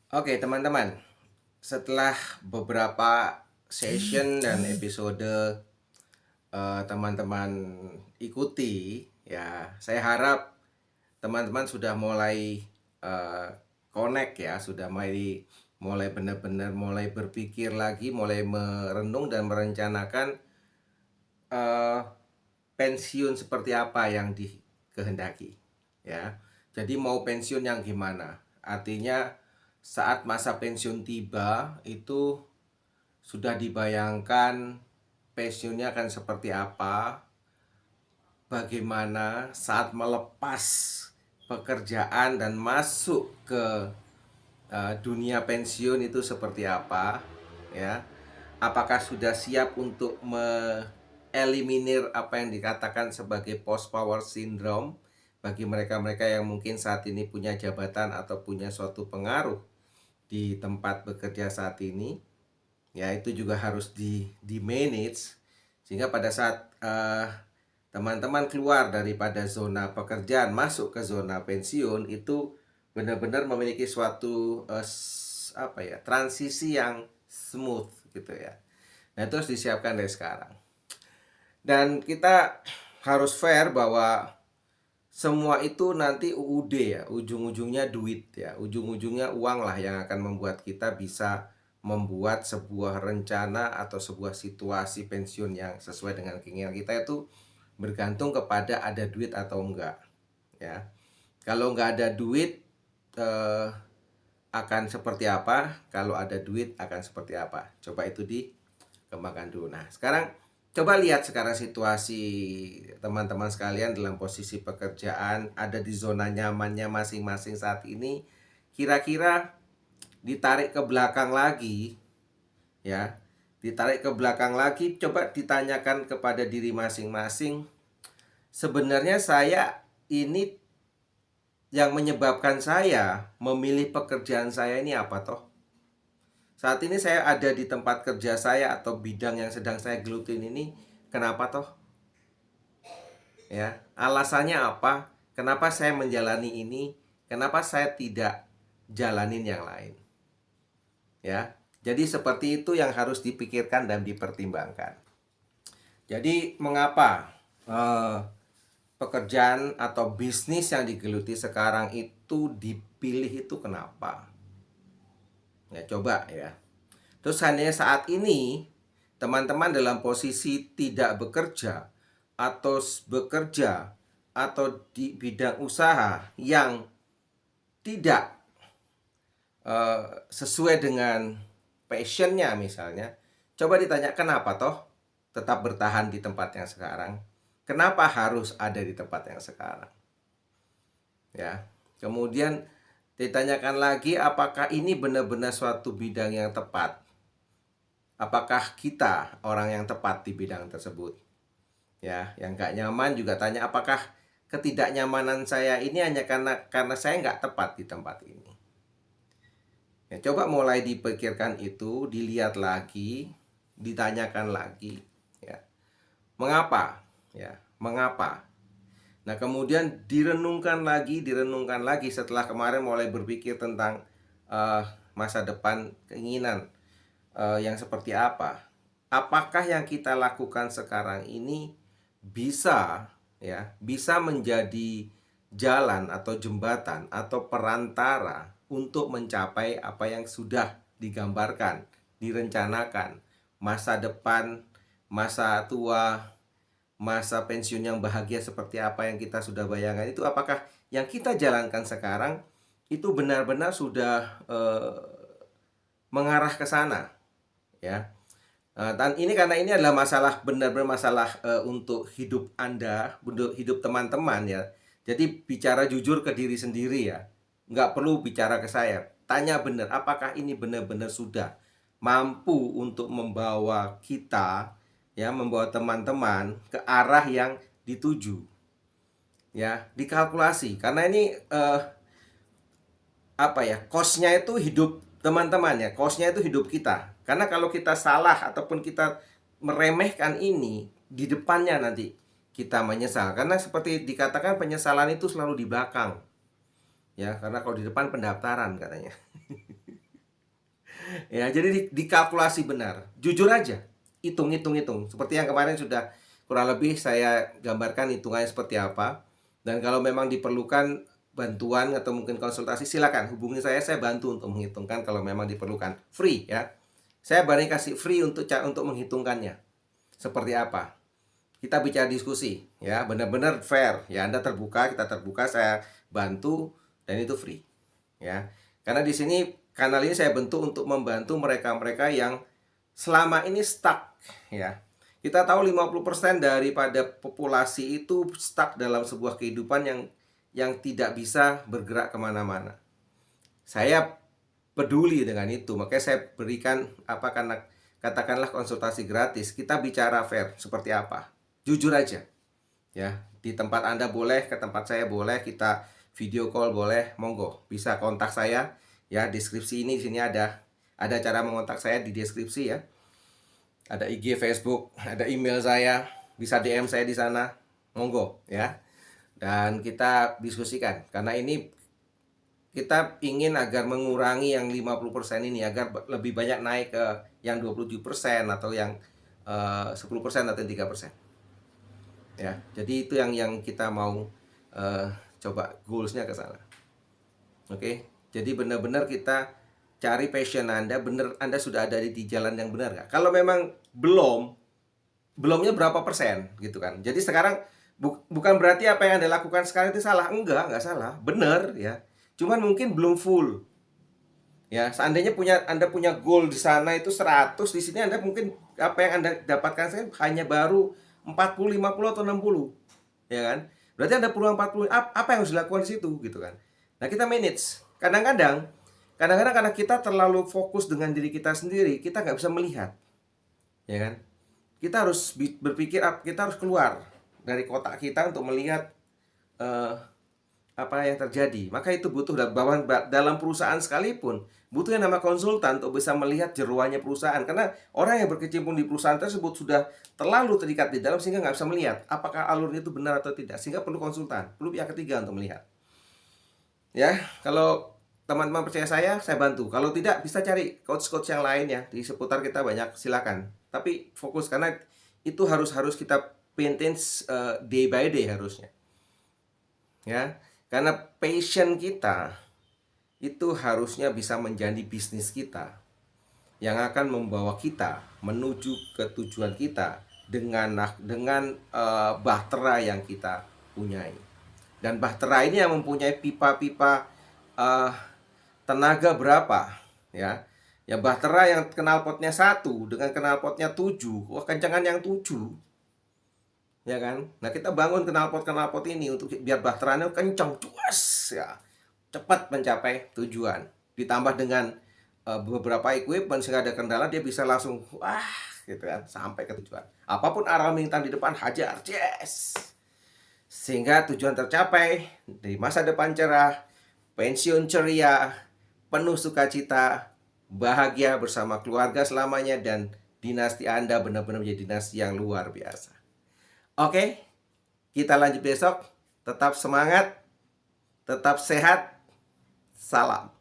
Oke, teman-teman, setelah beberapa session dan episode teman-teman ikuti, ya, saya harap teman-teman sudah mulai eh, connect ya, sudah mulai benar-benar mulai berpikir lagi, mulai merenung dan merencanakan eh, pensiun seperti apa yang dikehendaki, ya. Jadi mau pensiun yang gimana? Artinya saat masa pensiun tiba itu sudah dibayangkan pensiunnya akan seperti apa, bagaimana saat melepas pekerjaan dan masuk ke dunia pensiun itu seperti apa, ya. Apakah sudah siap untuk mengeliminir apa yang dikatakan sebagai post power syndrome bagi mereka-mereka yang mungkin saat ini punya jabatan atau punya suatu pengaruh di tempat bekerja saat ini, ya. Itu juga harus di manage sehingga pada saat teman-teman keluar daripada zona pekerjaan masuk ke zona pensiun itu benar-benar memiliki suatu apa ya, transisi yang smooth gitu ya. Nah, itu harus disiapkan dari sekarang. Dan kita harus fair bahwa semua itu nanti UUD ya, ujung-ujungnya duit ya, ujung-ujungnya uang lah yang akan membuat kita bisa membuat sebuah rencana atau sebuah situasi pensiun yang sesuai dengan keinginan kita. Itu bergantung kepada ada duit atau enggak, ya. Kalau enggak ada duit eh, akan seperti apa, kalau ada duit akan seperti apa, coba itu dikembangkan dulu. Nah, sekarang coba lihat sekarang situasi teman-teman sekalian dalam posisi pekerjaan, ada di zona nyamannya masing-masing saat ini. Kira-kira ditarik ke belakang lagi, ya, ditarik ke belakang lagi, coba ditanyakan kepada diri masing-masing, sebenarnya saya ini, yang menyebabkan saya memilih pekerjaan saya ini apa toh? Saat ini saya ada di tempat kerja saya atau bidang yang sedang saya gelutin ini, kenapa toh? Ya, alasannya apa? Kenapa saya menjalani ini? Kenapa saya tidak jalanin yang lain? Ya. Jadi seperti itu yang harus dipikirkan dan dipertimbangkan. Jadi mengapa pekerjaan atau bisnis yang digeluti sekarang itu dipilih, itu kenapa? Ya, coba ya. Terus seandainya saat ini teman-teman dalam posisi tidak bekerja atau bekerja atau di bidang usaha yang tidak sesuai dengan passionnya misalnya, coba ditanya kenapa toh tetap bertahan di tempat yang sekarang? Kenapa harus ada di tempat yang sekarang? Ya. Kemudian ditanyakan lagi, apakah ini benar-benar suatu bidang yang tepat? Apakah kita orang yang tepat di bidang tersebut? Ya, yang nggak nyaman juga tanya, apakah ketidaknyamanan saya ini hanya karena saya nggak tepat di tempat ini? Ya, coba mulai dipikirkan itu, dilihat lagi, ditanyakan lagi, ya. Mengapa? Ya, mengapa? Nah, kemudian direnungkan lagi setelah kemarin mulai berpikir tentang masa depan, keinginan yang seperti apa. Apakah yang kita lakukan sekarang ini bisa, ya, bisa menjadi jalan atau jembatan atau perantara untuk mencapai apa yang sudah digambarkan, direncanakan, masa depan, masa tua, masa pensiun yang bahagia seperti apa yang kita sudah bayangkan itu, apakah yang kita jalankan sekarang itu benar-benar sudah mengarah ke sana, ya. Dan ini karena ini adalah masalah, benar-benar masalah untuk hidup Anda, untuk hidup teman-teman ya. Jadi bicara jujur ke diri sendiri ya. Nggak perlu bicara ke saya. Tanya benar, apakah ini benar-benar sudah mampu untuk membawa kita, ya, membawa teman-teman ke arah yang dituju. Ya, dikalkulasi. Karena ini apa ya, cost-nya itu hidup teman-teman ya, cost-nya itu hidup kita. Karena kalau kita salah ataupun kita meremehkan ini, di depannya nanti kita menyesal. Karena seperti dikatakan penyesalan itu selalu di belakang. Ya, karena kalau di depan pendaftaran katanya. Ya, jadi dikalkulasi benar. Jujur aja, hitung. Seperti yang kemarin sudah kurang lebih saya gambarkan hitungannya seperti apa. Dan kalau memang diperlukan bantuan atau mungkin konsultasi, silakan hubungi saya bantu untuk menghitungkan kalau memang diperlukan. Free ya. Saya berani kasih free untuk menghitungkannya. Seperti apa? Kita bicara diskusi ya, benar-benar fair ya. Anda terbuka, kita terbuka, saya bantu dan itu free ya. Karena di sini kanal ini saya bentuk untuk membantu mereka-mereka yang selama ini stuck ya. Kita tahu 50% daripada populasi itu stuck dalam sebuah kehidupan yang tidak bisa bergerak kemana-mana. Saya peduli dengan itu, makanya saya berikan apa, karena katakanlah konsultasi gratis. Kita bicara fair seperti apa, jujur aja ya. Di tempat Anda boleh, ke tempat saya boleh, kita video call boleh, monggo bisa kontak saya ya. Deskripsi ini, di sini ada cara mengontak saya di deskripsi ya. Ada IG, Facebook, ada email saya, bisa DM saya di sana, monggo ya. Dan kita diskusikan, karena ini kita ingin agar mengurangi yang 50% ini, agar lebih banyak naik ke yang 27% atau yang 10% atau 3%. Ya, jadi itu yang kita mau coba goalsnya ke sana. Oke, jadi benar-benar kita cari passion Anda, benar Anda sudah ada di jalan yang benar nggak? Kalau memang belumnya berapa persen gitu kan. Jadi sekarang bukan berarti apa yang Anda lakukan sekarang itu salah. Enggak salah, benar ya. Cuman mungkin belum full. Ya, seandainya Anda punya goal di sana itu 100, di sini Anda mungkin apa yang Anda dapatkan hanya baru 40, 50 atau 60. Ya kan? Berarti Anda perlu 40. Apa yang harus dilakukan di situ gitu kan. Nah, kita manage. Kadang-kadang karena kita terlalu fokus dengan diri kita sendiri, kita nggak bisa melihat. Ya kan? Kita harus berpikir, kita harus keluar dari kotak kita untuk melihat apa yang terjadi. Maka itu butuh dalam perusahaan sekalipun, butuh yang nama konsultan untuk bisa melihat jeroannya perusahaan. Karena orang yang berkecimpung di perusahaan tersebut sudah terlalu terikat di dalam sehingga nggak bisa melihat apakah alurnya itu benar atau tidak. Sehingga perlu konsultan, perlu pihak ketiga untuk melihat. Ya, kalau teman-teman percaya saya bantu. Kalau tidak, bisa cari coach-coach yang lain ya. Di seputar kita banyak, silakan. Tapi fokus, karena itu harus kita maintain day by day harusnya. Ya, karena passion kita itu harusnya bisa menjadi bisnis kita yang akan membawa kita menuju ke tujuan kita dengan bahtera yang kita punyai. Dan bahtera ini yang mempunyai pipa-pipa tenaga berapa ya. Ya, bahtera yang knalpotnya 1 dengan knalpotnya 7, wah kencangan yang 7. Ya kan? Nah, kita bangun knalpot ini untuk biar bahteranya kencang, cuas ya. Cepat mencapai tujuan. Ditambah dengan beberapa equipment sehingga ada kendala dia bisa langsung wah gitu kan sampai ke tujuan. Apapun arah melintang di depan, hajar, yes. Sehingga tujuan tercapai, di masa depan cerah, pensiun ceria, penuh sukacita, bahagia bersama keluarga selamanya, dan dinasti Anda benar-benar menjadi dinasti yang luar biasa. Oke, kita lanjut besok. Tetap semangat, tetap sehat. Salam.